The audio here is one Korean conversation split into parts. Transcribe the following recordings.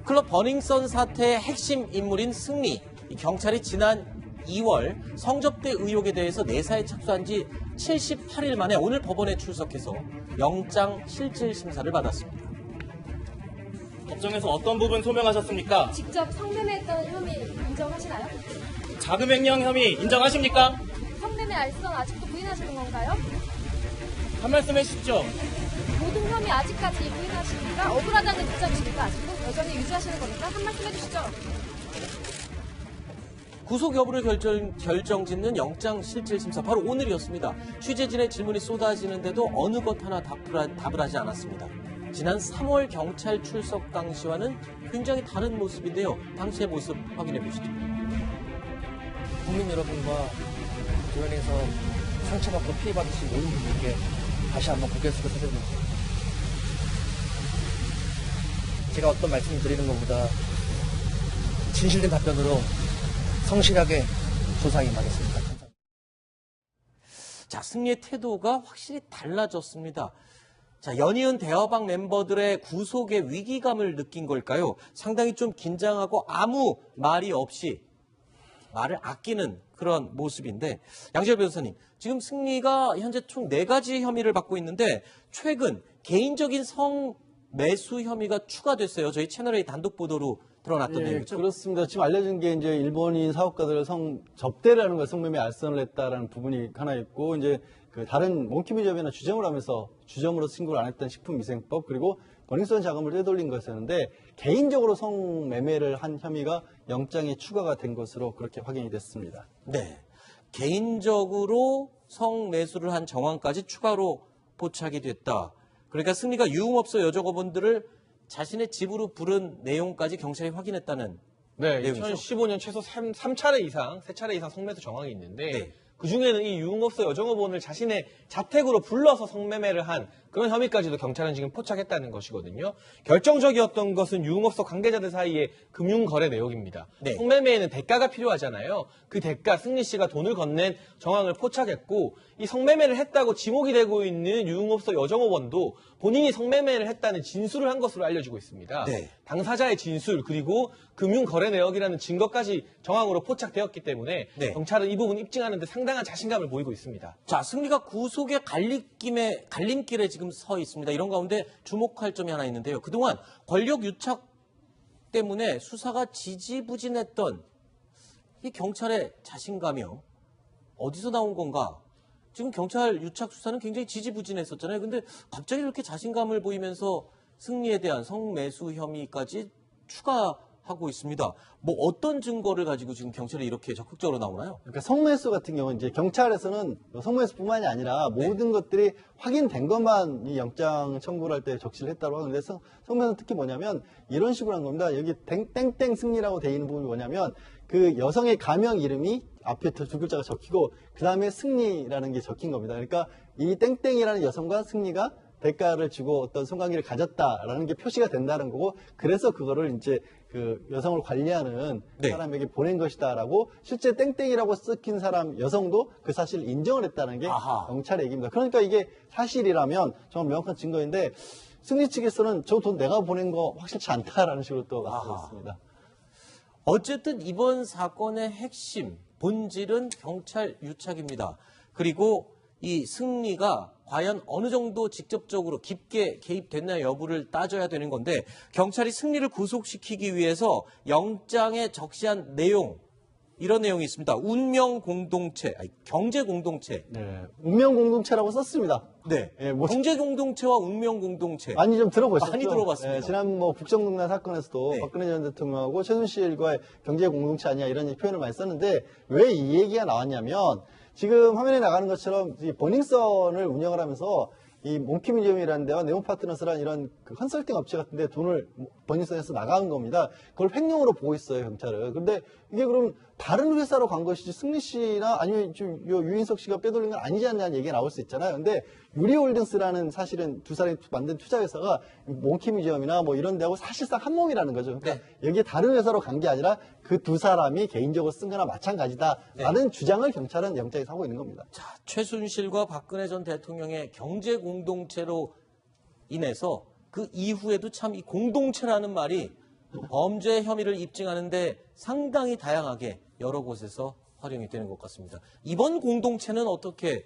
클럽 버닝썬 사태의 핵심 인물인 승리. 이 경찰이 지난 2월 성접대 의혹에 대해서 내사에 착수한 지 78일 만에 오늘 법원에 출석해서 영장 실질 심사를 받았습니다. 법정에서 어떤 부분 소명하셨습니까? 직접 성매매했다는 혐의 인정하시나요? 자금횡령 혐의 인정하십니까? 성매매 알선 아직도 부인하시는 건가요? 한 말씀 해주시죠. 모든 혐의 아직까지 부인하십니까? 억울하다는 입장이십니까? 아직도 여전히 유지하시는 겁니까? 한 말씀 해주시죠. 구속 여부를 결정짓는 영장 실질 심사 바로 오늘이었습니다. 취재진의 질문이 쏟아지는데도 어느 것 하나 답을 하지 않았습니다. 지난 3월 경찰 출석 당시와는 굉장히 다른 모습인데요. 당시의 모습 확인해 보시죠. 국민 여러분과 조연에서 상처받고 피해받으신 모든 분들께 다시 한번 고개 숙여 사드립니다. 제가 어떤 말씀을 드리는 것보다 진실된 답변으로 성실하게 조사하기 바라겠습니다. 감사합니다. 자, 승리의 태도가 확실히 달라졌습니다. 자, 연이은 대화방 멤버들의 구속의 위기감을 느낀 걸까요? 상당히 좀 긴장하고 아무 말이 없이 말을 아끼는 그런 모습인데, 양지열 변호사님, 지금 승리가 현재 총 4가지 혐의를 받고 있는데 최근 개인적인 성매수 혐의가 추가됐어요. 저희 채널A 단독 보도로 드러났던 내용이죠. 그렇습니다. 지금 알려진 게 이제 일본인 사업가들 접대라는 걸 성매매 알선을 했다라는 부분이 하나 있고, 이제 그 다른 몽키미점이나 주점을 하면서 주점으로 신고를 안 했던 식품위생법, 그리고 버닝썬 자금을 떼돌린 것이었는데 개인적으로 성매매를 한 혐의가 영장에 추가가 된 것으로 그렇게 확인이 됐습니다. 네, 개인적으로 성매수를 한 정황까지 추가로 포착이 됐다. 그러니까 승리가 유흥업소 여직원분들을 자신의 집으로 부른 내용까지 경찰이 확인했다는 네, 내용이죠? 2015년 최소 3차례 이상, 3차례 이상 성매수 정황이 있는데 네. 그중에는 이 유흥업소 여종업원을 자신의 자택으로 불러서 성매매를 한 그런 혐의까지도 경찰은 지금 포착했다는 것이거든요. 결정적이었던 것은 유흥업소 관계자들 사이의 금융거래 내역입니다. 네. 성매매에는 대가가 필요하잖아요. 그 대가, 승리 씨가 돈을 건넨 정황을 포착했고 이 성매매를 했다고 지목이 되고 있는 유흥업소 여종업원도 본인이 성매매를 했다는 진술을 한 것으로 알려지고 있습니다. 네. 당사자의 진술 그리고 금융거래 내역이라는 증거까지 정황으로 포착되었기 때문에 네. 경찰은 이 부분 입증하는 데 상당한 자신감을 보이고 있습니다. 자, 승리가 구속의 갈림길에 지금 서 있습니다. 이런 가운데 주목할 점이 하나 있는데요. 그동안 권력 유착 때문에 수사가 지지부진했던 이 경찰의 자신감이요. 어디서 나온 건가? 지금 경찰 유착 수사는 굉장히 지지부진했었잖아요. 근데 갑자기 이렇게 자신감을 보이면서 승리에 대한 성매수 혐의까지 추가하고 있습니다. 뭐 어떤 증거를 가지고 지금 경찰이 이렇게 적극적으로 나오나요? 그러니까 성매수 같은 경우는 이제 경찰에서는 성매수뿐만이 아니라 모든 것들이 확인된 것만 이 영장 청구를 할 때 적시를 했다고 하는데 성매수는 특히 뭐냐면 이런 식으로 한 겁니다. 여기 땡땡 승리라고 돼 있는 부분이 뭐냐면 그 여성의 가명 이름이 앞에 두 글자가 적히고 그 다음에 승리라는 게 적힌 겁니다. 그러니까 이 땡땡이라는 여성과 승리가 대가를 주고 어떤 성관계를 가졌다라는 게 표시가 된다는 거고, 그래서 그거를 이제 그 여성을 관리하는 네. 사람에게 보낸 것이다라고 실제 땡땡이라고 쓰긴 사람 여성도 그 사실을 인정을 했다는 게 아하. 경찰의 얘기입니다. 그러니까 이게 사실이라면 정말 명확한 증거인데 승리 측에서는 저 돈 내가 보낸 거 확실치 않다라는 식으로 또 말씀드렸습니다. 어쨌든 이번 사건의 핵심, 본질은 경찰 유착입니다. 그리고 이 승리가 과연 어느 정도 직접적으로 깊게 개입됐나 여부를 따져야 되는 건데, 경찰이 승리를 구속시키기 위해서 영장에 적시한 내용, 이런 내용이 있습니다. 운명 공동체, 경제 공동체. 네, 운명 공동체라고 썼습니다. 네, 예, 뭐 경제 공동체와 운명 공동체. 많이 좀 들어보셨죠? 많이 들어봤습니다. 예, 지난 국정농단 사건에서도 네. 박근혜 전 대통령하고 최순실과의 경제 공동체 아니야 이런 표현을 많이 썼는데 왜 이 얘기가 나왔냐면, 지금 화면에 나가는 것처럼 이 버닝썬을 운영을 하면서 이 몽키뮤지엄이라는 데와 네온파트너스라는 이런 그 컨설팅 업체 같은데 돈을 버닝썬에서 나간 겁니다. 그걸 횡령으로 보고 있어요, 경찰은. 근데 이게 그럼 다른 회사로 간 것이지 승리 씨나 아니면 좀 유인석 씨가 빼돌린 건 아니지 않냐는 얘기가 나올 수 있잖아요. 근데 유리홀딩스라는 사실은 두 사람이 만든 투자회사가 몽키뮤지엄이나 뭐 이런 데하고 사실상 한 몸이라는 거죠. 그러니까 여기에 다른 회사로 간 게 아니라 그 두 사람이 개인적으로 쓴 거나 마찬가지다라는 주장을 경찰은 영장에서 하고 있는 겁니다. 자, 최순실과 박근혜 전 대통령의 경제 공동체로 인해서 그 이후에도 참 이 공동체라는 말이 범죄 혐의를 입증하는데 상당히 다양하게 여러 곳에서 활용이 되는 것 같습니다. 이번 공동체는 어떻게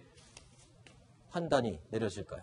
판단이 내려질까요?